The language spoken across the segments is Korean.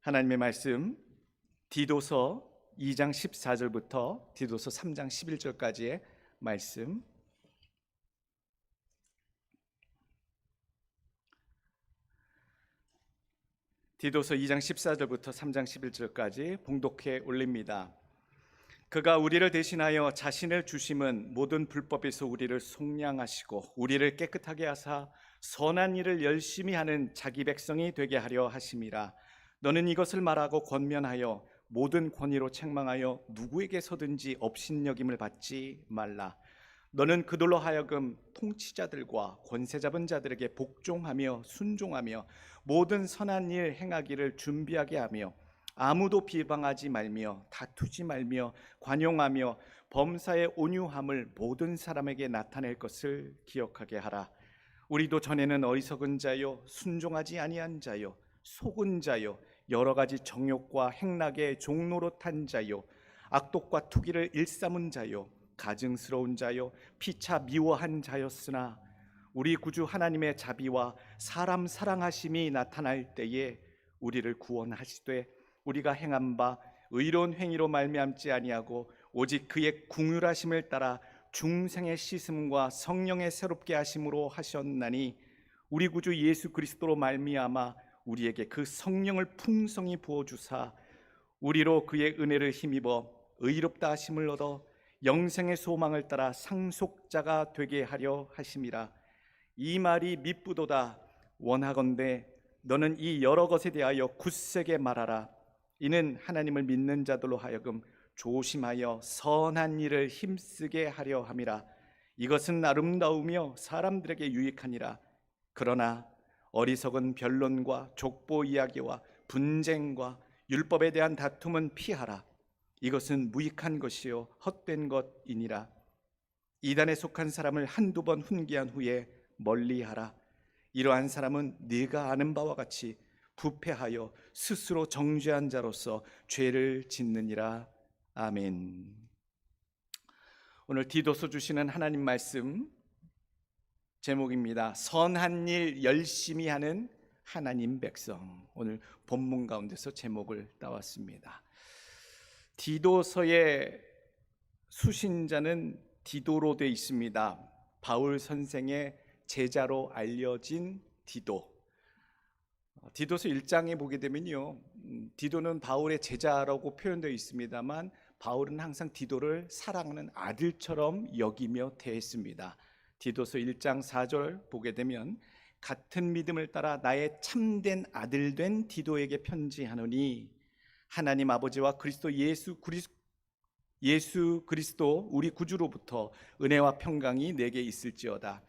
하나님의 말씀 디도서 2장 14절부터 디도서 3장 11절까지의 말씀, 디도서 2장 14절부터 3장 11절까지 봉독해 올립니다. 그가 우리를 대신하여 자신을 주심은 모든 불법에서 우리를 속량하시고 우리를 깨끗하게 하사 선한 일을 열심히 하는 자기 백성이 되게 하려 하심이라. 너는 이것을 말하고 권면하여 모든 권위로 책망하여 누구에게서든지 업신여김을 받지 말라. 너는 그들로 하여금 통치자들과 권세 잡은 자들에게 복종하며 순종하며 모든 선한 일 행하기를 준비하게 하며 아무도 비방하지 말며 다투지 말며 관용하며 범사의 온유함을 모든 사람에게 나타낼 것을 기억하게 하라. 우리도 전에는 어리석은 자요 순종하지 아니한 자요 속은 자요 여러 가지 정욕과 행락의 종노릇한 자요 악독과 투기를 일삼은 자요 가증스러운 자요 피차 미워한 자였으나 우리 구주 하나님의 자비와 사람 사랑하심이 나타날 때에 우리를 구원하시되 우리가 행한 바 의로운 행위로 말미암지 아니하고 오직 그의 궁휼하심을 따라 중생의 씻음과 성령의 새롭게 하심으로 하셨나니 우리 구주 예수 그리스도로 말미암아 우리에게 그 성령을 풍성히 부어주사 우리로 그의 은혜를 힘입어 의롭다 하심을 얻어 영생의 소망을 따라 상속자가 되게 하려 하심이라. 이 말이 미쁘도다. 원하건대 너는 이 여러 것에 대하여 굳세게 말하라. 이는 하나님을 믿는 자들로 하여금 조심하여 선한 일을 힘쓰게 하려 함이라. 이것은 아름다우며 사람들에게 유익하니라. 그러나 어리석은 변론과 족보 이야기와 분쟁과 율법에 대한 다툼은 피하라. 이것은 무익한 것이요 헛된 것이니라. 이단에 속한 사람을 한두 번 훈계한 후에 멀리하라. 이러한 사람은 네가 아는 바와 같이 부패하여 스스로 정죄한 자로서 죄를 짓느니라. 아멘. 오늘 디도서 주시는 하나님 말씀 제목입니다. 선한 일 열심히 하는 하나님 백성. 오늘 본문 가운데서 제목을 따왔습니다. 디도서의 수신자는 디도로 되어 있습니다. 바울 선생의 제자로 알려진 디도. 디도서 1장에 보게 되면요, 디도는 바울의 제자라고 표현되어 있습니다만 바울은 항상 디도를 사랑하는 아들처럼 여기며 대했습니다. 디도서 1장 4절 보게 되면 같은 믿음을 따라 나의 참된 아들 된 디도에게 편지하노니 하나님 아버지와 그리스도 예수 그리스도 우리 구주로부터 은혜와 평강이 내게 있을지어다.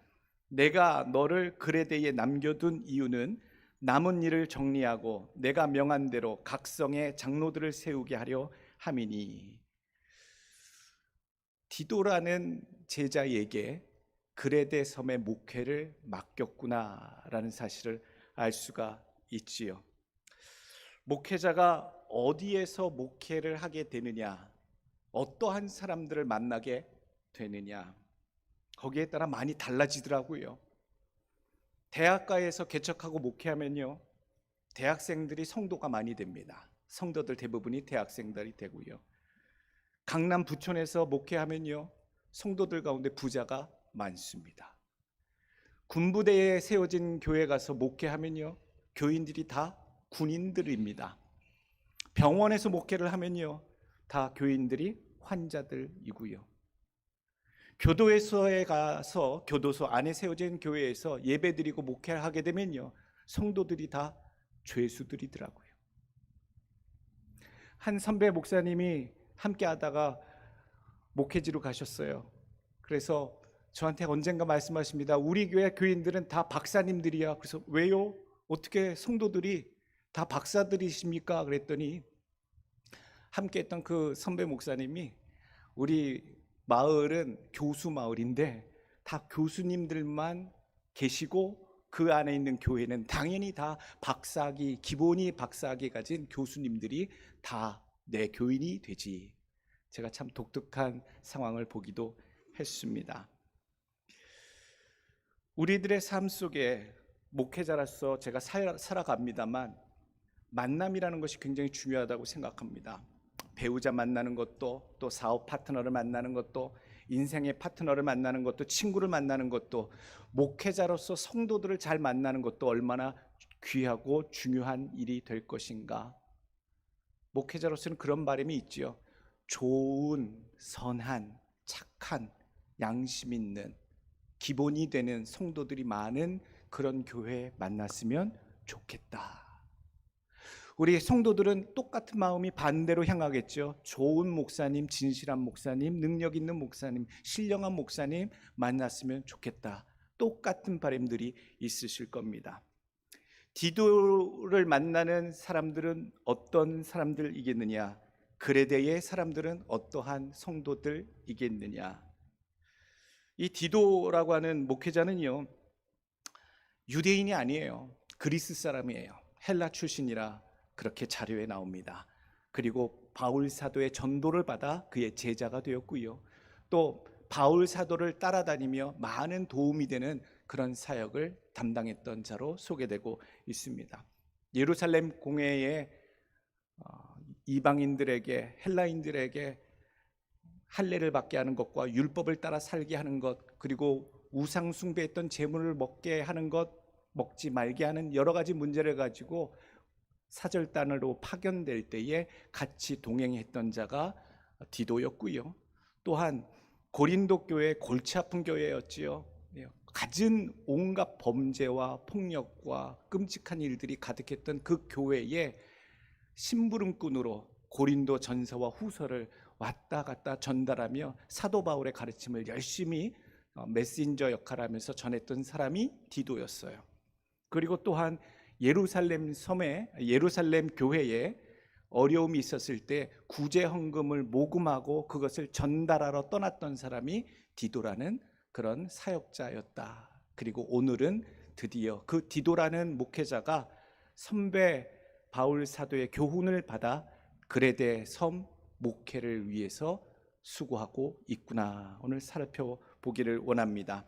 내가 너를 그레데에 남겨둔 이유는 남은 일을 정리하고 내가 명한 대로 각성의 장로들을 세우게 하려 함이니. 디도라는 제자에게 그레데 섬의 목회를 맡겼구나라는 사실을 알 수가 있지요. 목회자가 어디에서 목회를 하게 되느냐, 어떠한 사람들을 만나게 되느냐, 거기에 따라 많이 달라지더라고요. 대학가에서 개척하고 목회하면요, 대학생들이 성도가 많이 됩니다. 성도들 대부분이 대학생들이 되고요. 강남 부촌에서 목회하면요, 성도들 가운데 부자가 많습니다. 군부대에 세워진 교회 가서 목회하면요, 교인들이 다 군인들입니다. 병원에서 목회를 하면요, 다 교인들이 환자들이고요. 교도소에 가서 교도소 안에 세워진 교회에서 예배드리고 목회를 하게 되면요, 성도들이 다 죄수들이더라고요. 한 선배 목사님이 함께 하다가 목회지로 가셨어요. 그래서 저한테 언젠가 말씀하십니다. 우리 교회 교인들은 다 박사님들이야. 그래서 왜요? 어떻게 성도들이 다 박사들이십니까? 그랬더니 함께 했던 그 선배 목사님이 우리 마을은 교수 마을인데 다 교수님들만 계시고 그 안에 있는 교회는 당연히 다 박사학위, 기본이 박사학위 가진 교수님들이 다 내 교인이 되지. 제가 참 독특한 상황을 보기도 했습니다. 우리들의 삶 속에 목회자로서 제가 살아갑니다만 만남이라는 것이 굉장히 중요하다고 생각합니다. 배우자 만나는 것도, 또 사업 파트너를 만나는 것도, 인생의 파트너를 만나는 것도, 친구를 만나는 것도, 목회자로서 성도들을 잘 만나는 것도 얼마나 귀하고 중요한 일이 될 것인가. 목회자로서는 그런 바람이 있지요. 좋은, 선한, 착한, 양심 있는, 기본이 되는 성도들이 많은 그런 교회에 만났으면 좋겠다. 우리 성도들은 똑같은 마음이 반대로 향하겠죠. 좋은 목사님, 진실한 목사님, 능력 있는 목사님, 신령한 목사님 만났으면 좋겠다. 똑같은 바람들이 있으실 겁니다. 디도를 만나는 사람들은 어떤 사람들이겠느냐? 그레데의 사람들은 어떠한 성도들이겠느냐? 이 디도라고 하는 목회자는요, 유대인이 아니에요. 그리스 사람이에요. 헬라 출신이라 그렇게 자료에 나옵니다. 그리고 바울 사도의 전도를 받아 그의 제자가 되었고요. 또 바울 사도를 따라다니며 많은 도움이 되는 그런 사역을 담당했던 자로 소개되고 있습니다. 예루살렘 공회에 이방인들에게, 헬라인들에게 할례를 받게 하는 것과 율법을 따라 살게 하는 것, 그리고 우상 숭배했던 제물을 먹게 하는 것, 먹지 말게 하는 여러 가지 문제를 가지고 사절단으로 파견될 때에 같이 동행했던 자가 디도였고요. 또한 고린도 교회 골치 아픈 교회였지요. 갖은 온갖 범죄와 폭력과 끔찍한 일들이 가득했던 그 교회에 심부름꾼으로 고린도 전서와 후서를 왔다 갔다 전달하며 사도 바울의 가르침을 열심히 메신저 역할을 하면서 전했던 사람이 디도였어요. 그리고 또한 예루살렘 섬에, 예루살렘 교회에 어려움이 있었을 때 구제 헌금을 모금하고 그것을 전달하러 떠났던 사람이 디도라는 그런 사역자였다. 그리고 오늘은 드디어 그 디도라는 목회자가 선배 바울 사도의 교훈을 받아 그레데 섬 목회를 위해서 수고하고 있구나. 오늘 살펴보기를 원합니다.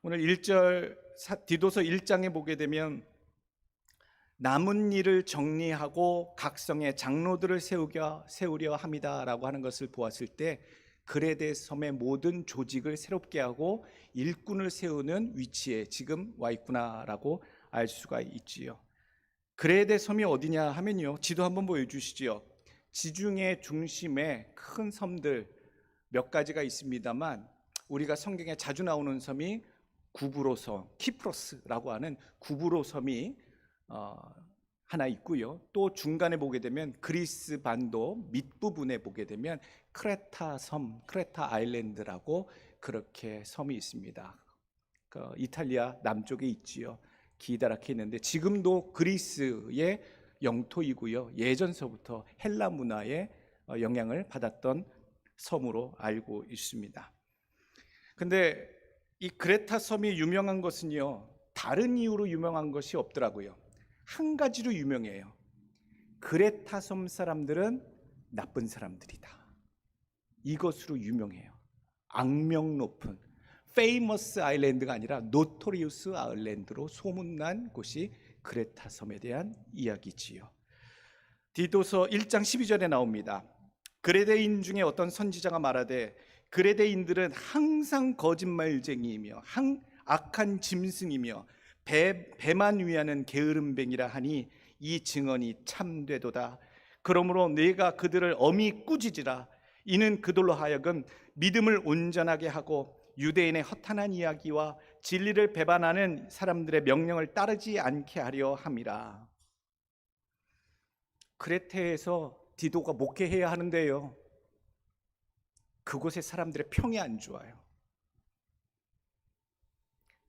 오늘 1절 디도서 1장에 보게 되면 남은 일을 정리하고 각성의 장로들을 세우려 합니다라고 하는 것을 보았을 때 그레데 섬의 모든 조직을 새롭게 하고 일꾼을 세우는 위치에 지금 와 있구나라고 알 수가 있지요. 그레데 섬이 어디냐 하면요, 지도 한번 보여주시지요. 지중해 중심에 큰 섬들 몇 가지가 있습니다만 우리가 성경에 자주 나오는 섬이 구브로섬, 키프로스라고 하는 구브로 섬이 하나 있고요. 또 중간에 보게 되면 그리스 반도 밑부분에 보게 되면 크레타 섬, 크레타 아일랜드라고 그렇게 섬이 있습니다. 이탈리아 남쪽에 있지요. 기다랗게 있는데 지금도 그리스의 영토이고요. 예전서부터 헬라 문화의 영향을 받았던 섬으로 알고 있습니다. 근데 이 크레타 섬이 유명한 것은요, 다른 이유로 유명한 것이 없더라고요. 한 가지로 유명해요. 크레타 섬 사람들은 나쁜 사람들이다. 이것으로 유명해요. 악명 높은 페이머스 아일랜드가 아니라 노토리우스 아일랜드로 소문난 곳이 크레타 섬에 대한 이야기지요. 디도서 1장 12절에 나옵니다. 그레데인 중에 어떤 선지자가 말하되 그레데인들은 항상 거짓말쟁이이며 악한 짐승이며 배만 위하는 게으름뱅이라 하니 이 증언이 참되도다. 그러므로 내가 그들을 엄히 꾸짖으라. 이는 그들로 하여금 믿음을 온전하게 하고 유대인의 허탄한 이야기와 진리를 배반하는 사람들의 명령을 따르지 않게 하려 함이라. 크레테에서 디도가 목회해야 하는데요, 그곳의 사람들의 평이 안 좋아요.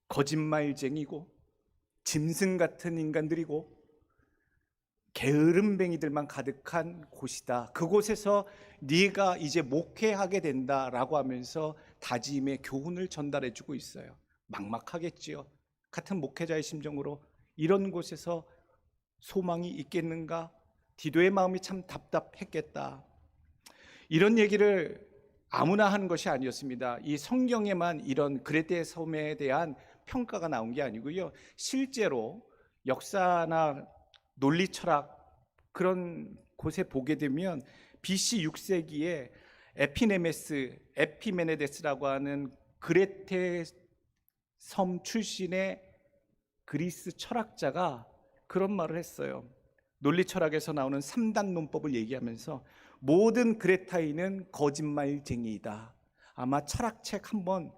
거짓말쟁이고 짐승 같은 인간들이고 게으름뱅이들만 가득한 곳이다. 그곳에서 네가 이제 목회하게 된다라고 하면서 다짐의 교훈을 전달해주고 있어요. 막막하겠지요. 같은 목회자의 심정으로 이런 곳에서 소망이 있겠는가? 디도의 마음이 참 답답했겠다. 이런 얘기를 아무나 하는 것이 아니었습니다. 이 성경에만 이런 그레데 섬에 대한 평가가 나온 게 아니고요, 실제로 역사나 논리 철학 그런 곳에 보게 되면 BC 6세기에 에피메네데스라고 하는 그레테 섬 출신의 그리스 철학자가 그런 말을 했어요. 논리 철학에서 나오는 3단 논법을 얘기하면서 모든 그레타인은 거짓말쟁이이다. 아마 철학책 한번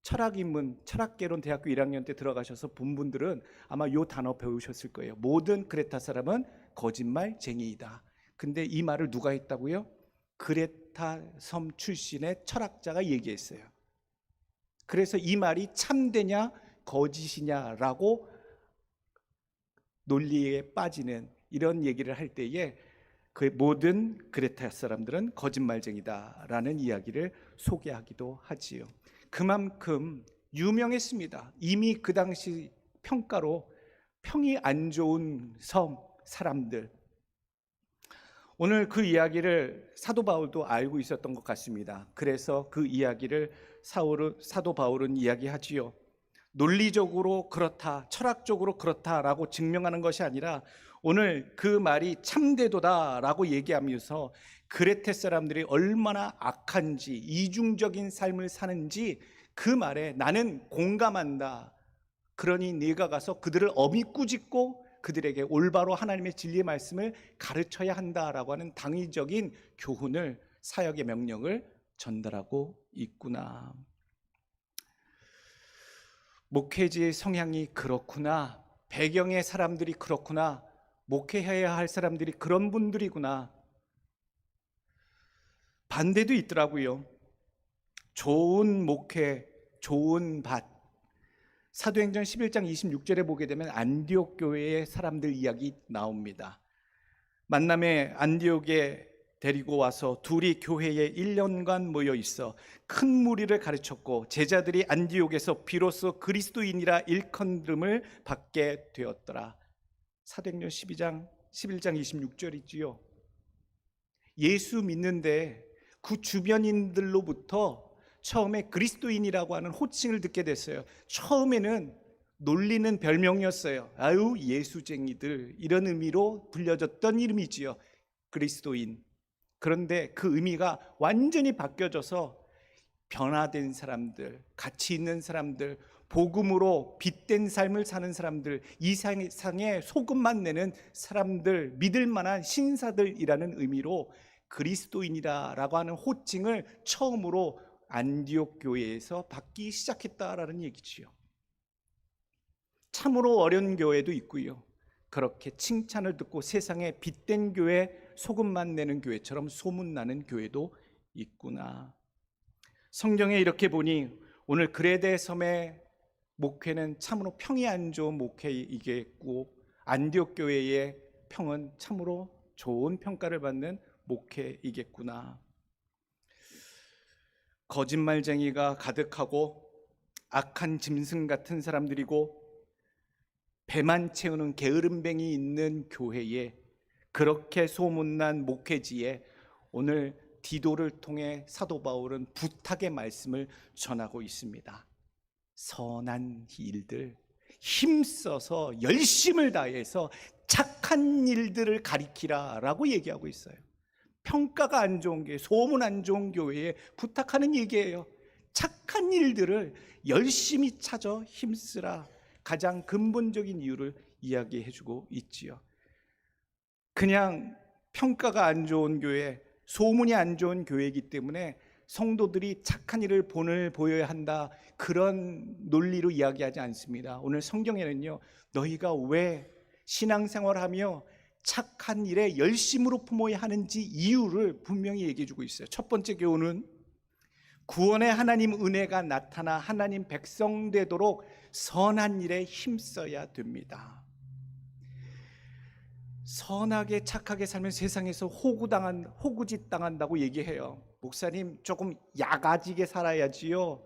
철학인문, 철학개론 대학교 1학년 때 들어가셔서 본 분들은 아마 이 단어 배우셨을 거예요. 모든 그레타 사람은 거짓말쟁이이다. 근데 이 말을 누가 했다고요? 그레타 섬 출신의 철학자가 얘기했어요. 그래서 이 말이 참되냐 거짓이냐라고 논리에 빠지는 이런 얘기를 할 때에 그 모든 그레타 사람들은 거짓말쟁이다라는 이야기를 소개하기도 하지요. 그만큼 유명했습니다. 이미 그 당시 평가로 평이 안 좋은 섬 사람들. 오늘 그 이야기를 사도 바울도 알고 있었던 것 같습니다. 그래서 그 이야기를 사도 바울은 이야기하지요. 논리적으로 그렇다, 철학적으로 그렇다라고 증명하는 것이 아니라 오늘 그 말이 참되도다라고 얘기하면서 그레테 사람들이 얼마나 악한지, 이중적인 삶을 사는지 그 말에 나는 공감한다. 그러니 네가 가서 그들을 어미 꾸짖고 그들에게 올바로 하나님의 진리의 말씀을 가르쳐야 한다라고 하는 당위적인 교훈을, 사역의 명령을 전달하고 있구나. 목회지의 성향이 그렇구나. 배경의 사람들이 그렇구나. 목회해야 할 사람들이 그런 분들이구나. 반대도 있더라고요. 좋은 목회, 좋은 밭. 사도행전 11장 26절에 보게 되면 안디옥 교회의 사람들 이야기 나옵니다. 만남에 안디옥에 데리고 와서 둘이 교회에 1년간 모여 있어 큰 무리를 가르쳤고 제자들이 안디옥에서 비로소 그리스도인이라 일컬음을 받게 되었더라. 사도행전 11장 26절이지요. 예수 믿는데 그 주변인들로부터 처음에 그리스도인이라고 하는 호칭을 듣게 됐어요. 처음에는 놀리는 별명이었어요. 아유 예수쟁이들, 이런 의미로 불려졌던 이름이지요, 그리스도인. 그런데 그 의미가 완전히 바뀌어져서 변화된 사람들, 가치 있는 사람들, 복음으로 빛된 삶을 사는 사람들, 이 세상에 소금만 내는 사람들, 믿을 만한 신사들이라는 의미로 그리스도인이라고 하는 호칭을 처음으로 안디옥 교회에서 받기 시작했다라는 얘기지요. 참으로 어려운 교회도 있고요. 그렇게 칭찬을 듣고 세상에 빛된 교회, 소금만 내는 교회처럼 소문나는 교회도 있구나. 성경에 이렇게 보니 오늘 그레데 섬의 목회는 참으로 평이 안 좋은 목회이겠고 안디옥 교회의 평은 참으로 좋은 평가를 받는 목회이겠구나. 거짓말쟁이가 가득하고 악한 짐승 같은 사람들이고 배만 채우는 게으름뱅이 있는 교회에, 그렇게 소문난 목회지에 오늘 디도를 통해 사도 바울은 부탁의 말씀을 전하고 있습니다. 선한 일들, 힘써서 열심을 다해서 착한 일들을 가리키라 라고 얘기하고 있어요. 평가가 안 좋은 교회, 소문 안 좋은 교회에 부탁하는 얘기예요. 착한 일들을 열심히 찾아 힘쓰라. 가장 근본적인 이유를 이야기해주고 있지요. 그냥 평가가 안 좋은 교회, 소문이 안 좋은 교회이기 때문에 성도들이 착한 일을 본을 보여야 한다, 그런 논리로 이야기하지 않습니다. 오늘 성경에는요, 너희가 왜 신앙생활하며 착한 일에 열심으로 품어야 하는지 이유를 분명히 얘기해주고 있어요. 첫 번째 교훈은 구원의 하나님 은혜가 나타나 하나님 백성 되도록 선한 일에 힘써야 됩니다. 선하게 착하게 살면 세상에서 호구짓 당한다고 얘기해요. 목사님 조금 야가지게 살아야지요,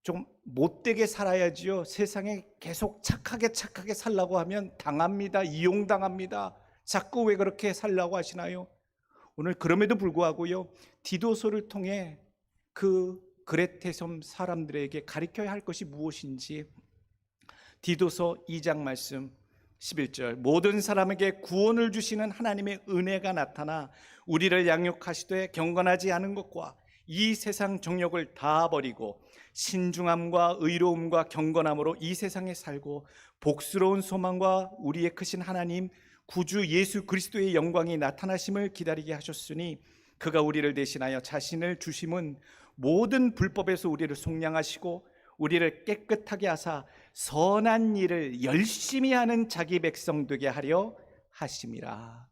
좀 못되게 살아야지요, 세상에 계속 착하게 살라고 하면 당합니다. 이용당합니다. 자꾸 왜 그렇게 살라고 하시나요? 오늘 그럼에도 불구하고요, 디도서를 통해 그 그레테섬 사람들에게 가르쳐야 할 것이 무엇인지 디도서 2장 말씀 11절 모든 사람에게 구원을 주시는 하나님의 은혜가 나타나 우리를 양육하시되 경건하지 않은 것과 이 세상 정욕을 다 버리고 신중함과 의로움과 경건함으로 이 세상에 살고 복스러운 소망과 우리의 크신 하나님 구주 예수 그리스도의 영광이 나타나심을 기다리게 하셨으니 그가 우리를 대신하여 자신을 주심은 모든 불법에서 우리를 속량하시고 우리를 깨끗하게 하사 선한 일을 열심히 하는 자기 백성 되게 하려 하심이라.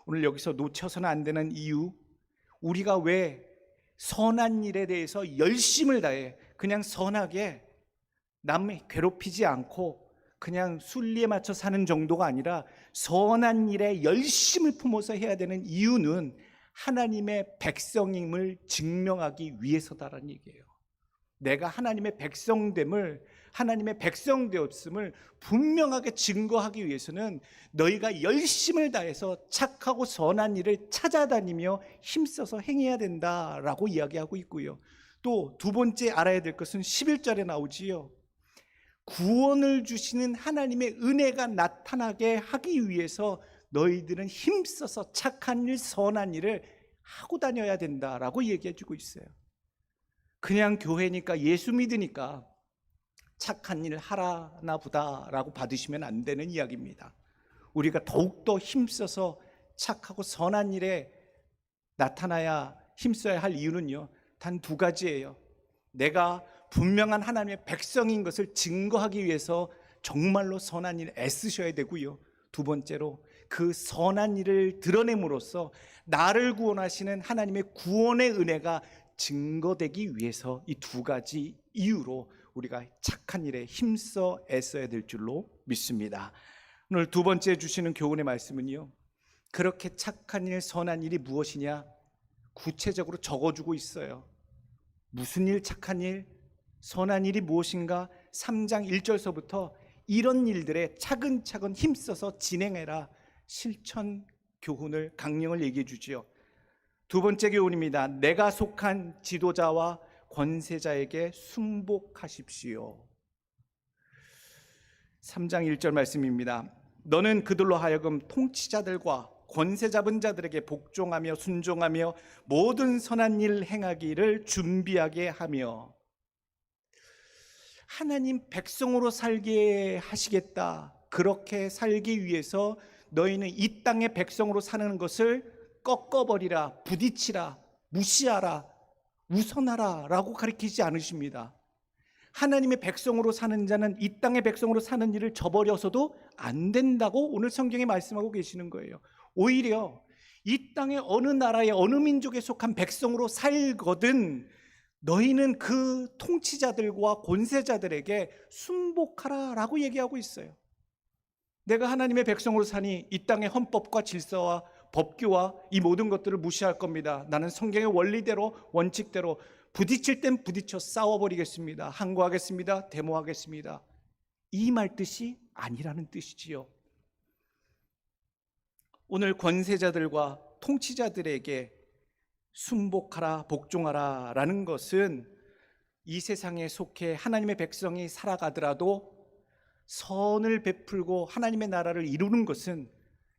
오늘 여기서 놓쳐서는 안 되는 이유, 우리가 왜 선한 일에 대해서 열심을 다해 그냥 선하게 남 괴롭히지 않고 그냥 순리에 맞춰 사는 정도가 아니라 선한 일에 열심을 품어서 해야 되는 이유는 하나님의 백성임을 증명하기 위해서다라는 얘기예요. 내가 하나님의 백성됨을, 하나님의 백성되었음을 분명하게 증거하기 위해서는 너희가 열심을 다해서 착하고 선한 일을 찾아다니며 힘써서 행해야 된다라고 이야기하고 있고요. 또 두 번째 알아야 될 것은 11절에 나오지요. 구원을 주시는 하나님의 은혜가 나타나게 하기 위해서 너희들은 힘써서 착한 일, 선한 일을 하고 다녀야 된다라고 얘기해 주고 있어요. 그냥 교회니까, 예수 믿으니까 착한 일 하라나 보다라고 받으시면 안 되는 이야기입니다. 우리가 더욱더 힘써서 착하고 선한 일에 나타나야 힘써야 할 이유는요, 단 두 가지예요. 내가 분명한 하나님의 백성인 것을 증거하기 위해서 정말로 선한 일에 애쓰셔야 되고요. 두 번째로 그 선한 일을 드러냄으로써 나를 구원하시는 하나님의 구원의 은혜가 증거되기 위해서 이 두 가지 이유로 우리가 착한 일에 힘써 애써야 될 줄로 믿습니다. 오늘 두 번째 주시는 교훈의 말씀은요, 그렇게 착한 일, 선한 일이 무엇이냐 구체적으로 적어주고 있어요. 무슨 일, 착한 일, 선한 일이 무엇인가 3장 1절서부터 이런 일들에 차근차근 힘써서 진행해라 실천 교훈을, 강령을 얘기해 주지요. 두 번째 교훈입니다. 내가 속한 지도자와 권세자에게 순복하십시오. 3장 1절 말씀입니다. 너는 그들로 하여금 통치자들과 권세 잡은 자들에게 복종하며 순종하며 모든 선한 일 행하기를 준비하게 하며, 하나님 백성으로 살게 하시겠다. 그렇게 살기 위해서 너희는 이 땅의 백성으로 사는 것을 꺾어버리라, 부딪히라, 무시하라, 우선하라 라고 가르치지 않으십니다. 하나님의 백성으로 사는 자는 이 땅의 백성으로 사는 일을 저버려서도 안 된다고 오늘 성경에 말씀하고 계시는 거예요. 오히려 이 땅의 어느 나라의 어느 민족에 속한 백성으로 살거든 너희는 그 통치자들과 권세자들에게 순복하라 라고 얘기하고 있어요. 내가 하나님의 백성으로 사니 이 땅의 헌법과 질서와 법규와 이 모든 것들을 무시할 겁니다. 나는 성경의 원리대로, 원칙대로 부딪힐 땐 부딪혀 싸워버리겠습니다. 항거하겠습니다. 데모하겠습니다. 이 말 뜻이 아니라는 뜻이지요. 오늘 권세자들과 통치자들에게 순복하라, 복종하라 라는 것은 이 세상에 속해 하나님의 백성이 살아가더라도 선을 베풀고 하나님의 나라를 이루는 것은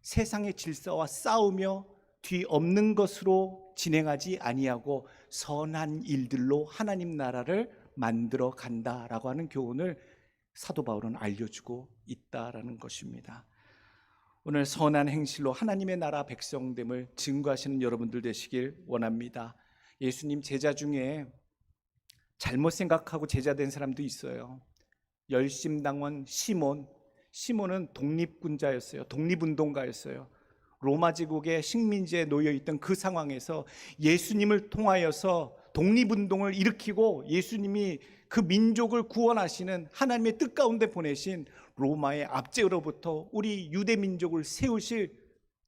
세상의 질서와 싸우며 뒤엎는 것으로 진행하지 아니하고 선한 일들로 하나님 나라를 만들어 간다라고 하는 교훈을 사도 바울은 알려주고 있다라는 것입니다. 오늘 선한 행실로 하나님의 나라 백성됨을 증거하시는 여러분들 되시길 원합니다. 예수님 제자 중에 잘못 생각하고 제자된 사람도 있어요. 열심당원 시몬은 독립군자였어요. 독립운동가였어요. 로마 제국의 식민지에 놓여있던 그 상황에서 예수님을 통하여서 독립운동을 일으키고 예수님이 그 민족을 구원하시는 하나님의 뜻 가운데 보내신 로마의 압제로부터 우리 유대 민족을 세우실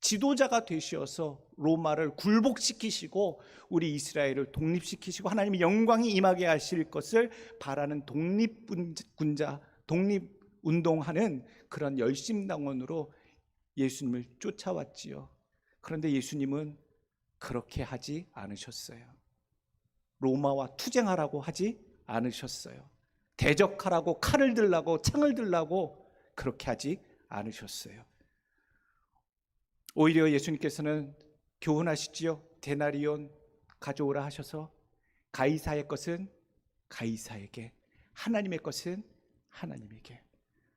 지도자가 되셔서 로마를 굴복시키시고 우리 이스라엘을 독립시키시고 하나님의 영광이 임하게 하실 것을 바라는 독립군자, 독립운동하는 그런 열심당원으로 예수님을 쫓아왔지요. 그런데 예수님은 그렇게 하지 않으셨어요. 로마와 투쟁하라고 하지 않으셨어요. 대적하라고 칼을 들라고 창을 들라고 그렇게 하지 않으셨어요. 오히려 예수님께서는 교훈하시지요. 데나리온 가져오라 하셔서 가이사의 것은 가이사에게, 하나님의 것은 하나님에게.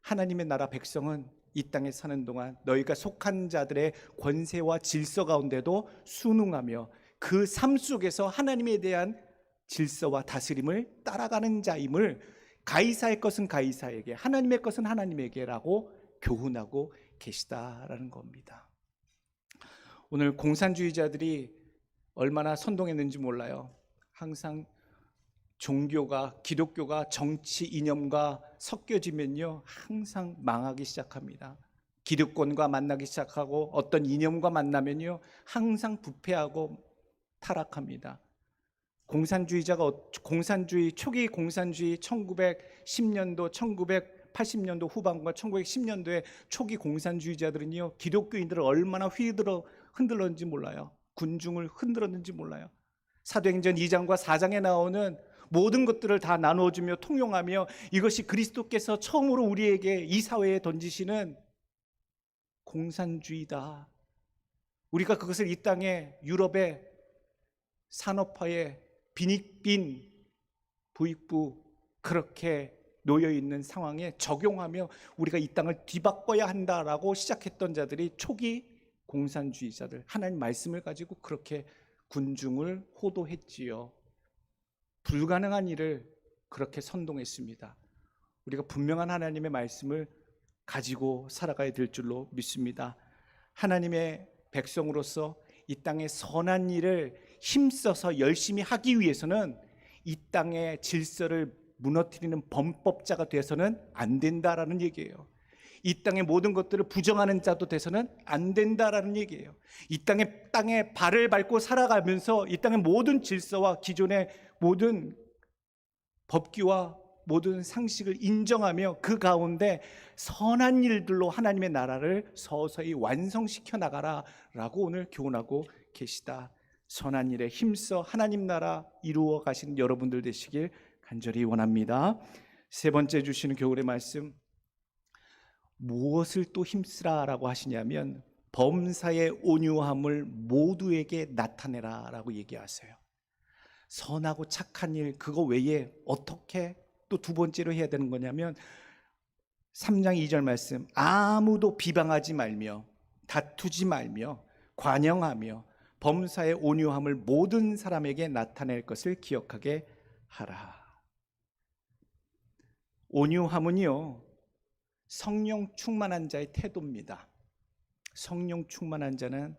하나님의 나라 백성은 이 땅에 사는 동안 너희가 속한 자들의 권세와 질서 가운데도 순응하며 그 삶 속에서 하나님에 대한 질서와 다스림을 따라가는 자임을, 가이사의 것은 가이사에게, 하나님의 것은 하나님에게라고 교훈하고 계시다라는 겁니다. 오늘 공산주의자들이 얼마나 선동했는지 몰라요. 항상 종교가, 기독교가 정치 이념과 섞여지면요, 항상 망하기 시작합니다. 기득권과 만나기 시작하고 어떤 이념과 만나면요, 항상 부패하고 타락합니다. 초기 공산주의 1910년도, 1980년도 후반과 1910년도에 초기 공산주의자들은요, 기독교인들을 얼마나 흔들었는지 몰라요. 군중을 흔들었는지 몰라요. 사도행전 2장과 4장에 나오는 모든 것들을 다 나누어주며 통용하며 이것이 그리스도께서 처음으로 우리에게 이 사회에 던지시는 공산주의다. 우리가 그것을 이 땅에, 유럽의 산업화에 빈익빈 부익부 그렇게 놓여있는 상황에 적용하며 우리가 이 땅을 뒤바꿔야 한다라고 시작했던 자들이 초기 공산주의자들, 하나님 말씀을 가지고 그렇게 군중을 호도했지요. 불가능한 일을 그렇게 선동했습니다. 우리가 분명한 하나님의 말씀을 가지고 살아가야 될 줄로 믿습니다. 하나님의 백성으로서 이 땅의 선한 일을 힘써서 열심히 하기 위해서는 이 땅의 질서를 무너뜨리는 범법자가 돼서는 안 된다라는 얘기예요. 이 땅의 모든 것들을 부정하는 자도 돼서는 안 된다라는 얘기예요. 이 땅에 발을 밟고 살아가면서 이 땅의 모든 질서와 기존의 모든 법규와 모든 상식을 인정하며 그 가운데 선한 일들로 하나님의 나라를 서서히 완성시켜 나가라라고 오늘 교훈하고 계시다. 선한 일에 힘써 하나님 나라 이루어 가시는 여러분들 되시길 간절히 원합니다. 세 번째 주시는 교훈의 말씀, 무엇을 또 힘쓰라라고 하시냐면 범사의 온유함을 모두에게 나타내라라고 얘기하세요. 선하고 착한 일, 그거 외에 어떻게 또 두 번째로 해야 되는 거냐면 3장 2절 말씀, 아무도 비방하지 말며 다투지 말며 관영하며 범사의 온유함을 모든 사람에게 나타낼 것을 기억하게 하라. 온유함은요, 성령 충만한 자의 태도입니다. 성령 충만한 자는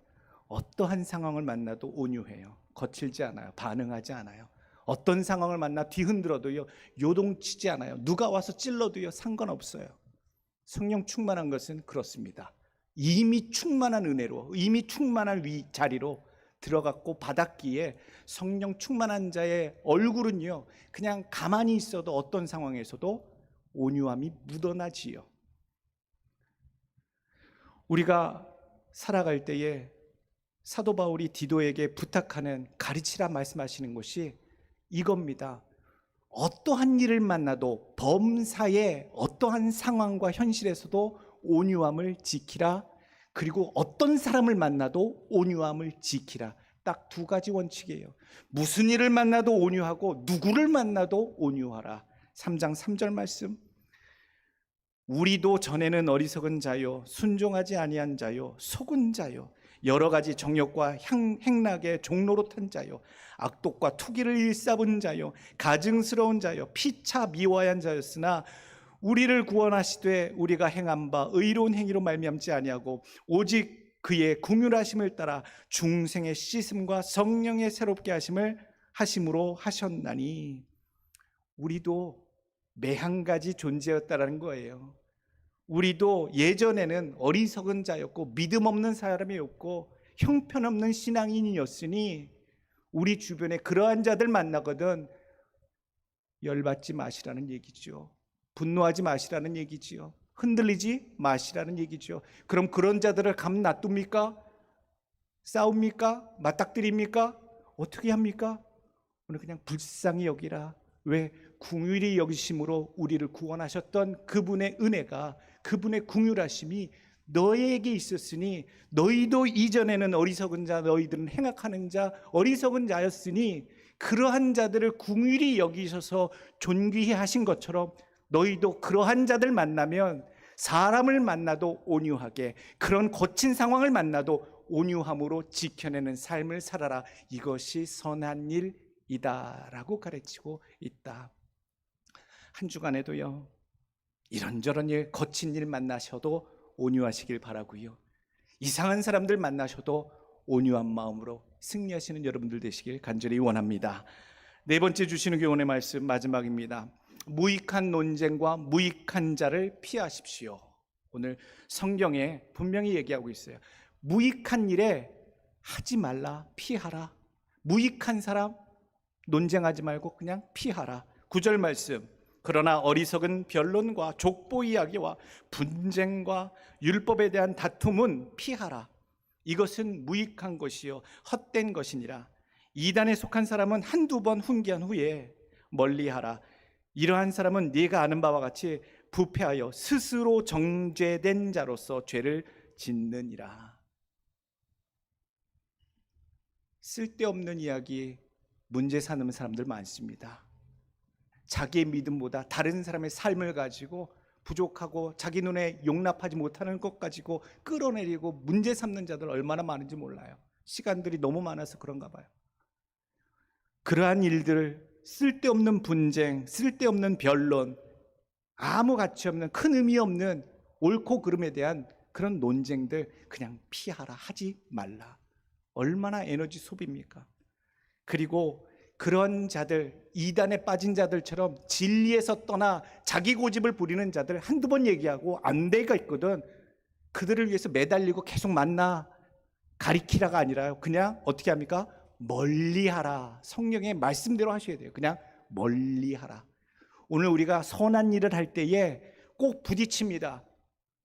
어떠한 상황을 만나도 온유해요. 거칠지 않아요. 반응하지 않아요. 어떤 상황을 만나 뒤흔들어도요, 요동치지 않아요. 누가 와서 찔러도요, 상관없어요. 성령 충만한 것은 그렇습니다. 이미 충만한 은혜로, 이미 충만한 자리로 들어갔고 받았기에 성령 충만한 자의 얼굴은요, 그냥 가만히 있어도 어떤 상황에서도 온유함이 묻어나지요. 우리가 살아갈 때에 사도 바울이 디도에게 부탁하는, 가르치라 말씀하시는 것이 이겁니다. 어떠한 일을 만나도 범사의 어떠한 상황과 현실에서도 온유함을 지키라. 그리고 어떤 사람을 만나도 온유함을 지키라. 딱 두 가지 원칙이에요. 무슨 일을 만나도 온유하고 누구를 만나도 온유하라. 3장 3절 말씀, 우리도 전에는 어리석은 자요 순종하지 아니한 자요 속은 자요 여러 가지 정욕과 행락의 종로로 탄 자요 악독과 투기를 일삼은 자요 가증스러운 자요 피차 미화한 자였으나 우리를 구원하시되 우리가 행한 바 의로운 행위로 말미암지 아니하고 오직 그의 긍휼하심을 따라 중생의 씻음과 성령의 새롭게 하심으로 하셨나니. 우리도 매한 가지 존재였다라는 거예요. 우리도 예전에는 어리석은 자였고 믿음 없는 사람이었고 형편없는 신앙인이었으니 우리 주변에 그러한 자들 만나거든 열받지 마시라는 얘기죠. 분노하지 마시라는 얘기지요. 흔들리지 마시라는 얘기죠. 그럼 그런 자들을 감 놔둡니까? 싸웁니까? 맞닥뜨립니까? 어떻게 합니까? 오늘 그냥 불쌍히 여기라. 왜? 긍휼히 여기심으로 우리를 구원하셨던 그분의 은혜가 그분의 긍휼하심이 너에게 있었으니 너희도 이전에는 어리석은 자 너희들은 행악하는 자 어리석은 자였으니 그러한 자들을 긍휼히 여기셔서 존귀히 하신 것처럼 너희도 그러한 자들 만나면 사람을 만나도 온유하게 그런 거친 상황을 만나도 온유함으로 지켜내는 삶을 살아라. 이것이 선한 일이다 라고 가르치고 있다. 한 주간에도요 이런저런 일 거친 일 만나셔도 온유하시길 바라고요, 이상한 사람들 만나셔도 온유한 마음으로 승리하시는 여러분들 되시길 간절히 원합니다. 네 번째 주시는 교훈의 말씀 마지막입니다. 무익한 논쟁과 무익한 자를 피하십시오. 오늘 성경에 분명히 얘기하고 있어요. 무익한 일에 하지 말라, 피하라. 무익한 사람 논쟁하지 말고 그냥 피하라. 9절 말씀, 그러나 어리석은 변론과 족보 이야기와 분쟁과 율법에 대한 다툼은 피하라. 이것은 무익한 것이요 헛된 것이니라. 이단에 속한 사람은 한두 번 훈계한 후에 멀리하라. 이러한 사람은 네가 아는 바와 같이 부패하여 스스로 정죄된 자로서 죄를 짓느니라. 쓸데없는 이야기 문제 삼는 사람들 많습니다. 자기의 믿음보다 다른 사람의 삶을 가지고 부족하고 자기 눈에 용납하지 못하는 것 가지고 끌어내리고 문제 삼는 자들 얼마나 많은지 몰라요. 시간들이 너무 많아서 그런가 봐요. 그러한 일들, 쓸데없는 분쟁, 쓸데없는 변론, 아무 가치 없는 큰 의미 없는 옳고 그름에 대한 그런 논쟁들 그냥 피하라, 하지 말라. 얼마나 에너지 소비입니까? 그리고 그런 자들, 이단에 빠진 자들처럼 진리에서 떠나 자기 고집을 부리는 자들 한두 번 얘기하고 안 돼가 있거든. 그들을 위해서 매달리고 계속 만나 가리키라가 아니라요, 그냥 어떻게 합니까? 멀리하라. 성령의 말씀대로 하셔야 돼요. 그냥 멀리하라. 오늘 우리가 선한 일을 할 때에 꼭 부딪힙니다.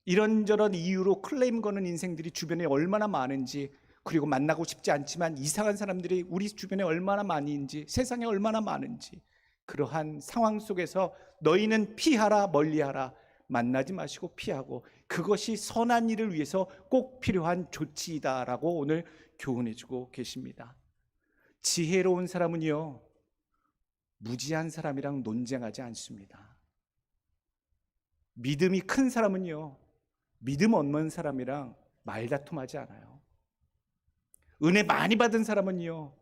이런저런 이유로 클레임 거는 인생들이 주변에 얼마나 많은지, 그리고 만나고 싶지 않지만 이상한 사람들이 우리 주변에 얼마나 많은지, 세상에 얼마나 많은지, 그러한 상황 속에서 너희는 피하라, 멀리하라. 만나지 마시고 피하고, 그것이 선한 일을 위해서 꼭 필요한 조치이다라고 오늘 교훈해 주고 계십니다. 지혜로운 사람은요 무지한 사람이랑 논쟁하지 않습니다. 믿음이 큰 사람은요 믿음 없는 사람이랑 말다툼하지 않아요. 은혜 많이 받은 사람은요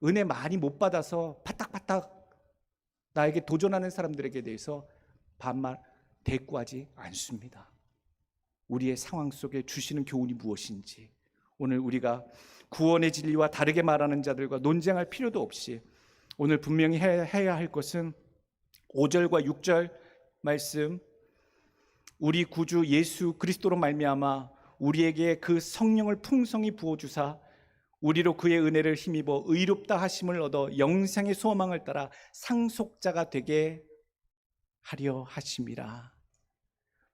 은혜 많이 못 받아서 파닥파닥 나에게 도전하는 사람들에게 대해서 반말 대꾸하지 않습니다. 우리의 상황 속에 주시는 교훈이 무엇인지, 오늘 우리가 구원의 진리와 다르게 말하는 자들과 논쟁할 필요도 없이 오늘 분명히 해야 할 것은 5절과 6절 말씀, 우리 구주 예수 그리스도로 말미암아 우리에게 그 성령을 풍성히 부어주사 우리로 그의 은혜를 힘입어 의롭다 하심을 얻어 영생의 소망을 따라 상속자가 되게 하려 하심이라.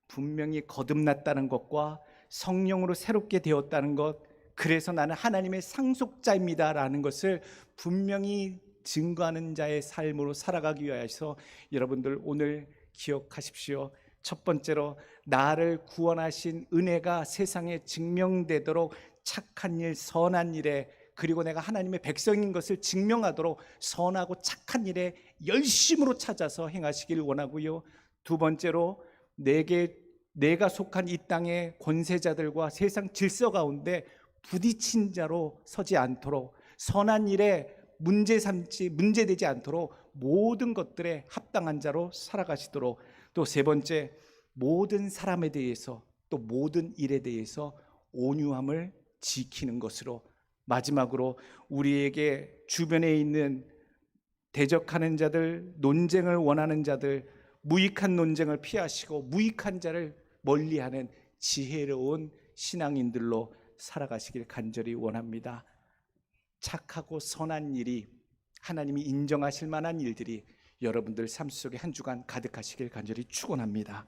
분명히 거듭났다는 것과 성령으로 새롭게 되었다는 것, 그래서 나는 하나님의 상속자입니다 라는 것을 분명히 증거하는 자의 삶으로 살아가기 위해서 여러분들 오늘 기억하십시오. 첫 번째로 나를 구원하신 은혜가 세상에 증명되도록 착한 일, 선한 일에, 그리고 내가 하나님의 백성인 것을 증명하도록 선하고 착한 일에 열심으로 찾아서 행하시길 원하고요. 두 번째로 내가 속한 이 땅의 권세자들과 세상 질서 가운데 부딪힌 자로 서지 않도록, 선한 일에 문제되지 않도록 모든 것들에 합당한 자로 살아가시도록, 또 세 번째 모든 사람에 대해서 또 모든 일에 대해서 온유함을 지키는 것으로, 마지막으로 우리에게 주변에 있는 대적하는 자들, 논쟁을 원하는 자들, 무익한 논쟁을 피하시고 무익한 자를 멀리하는 지혜로운 신앙인들로 살아가시길 간절히 원합니다. 착하고 선한 일이, 하나님이 인정하실 만한 일들이 여러분들 삶 속에 한 주간 가득하시길 간절히 축원합니다.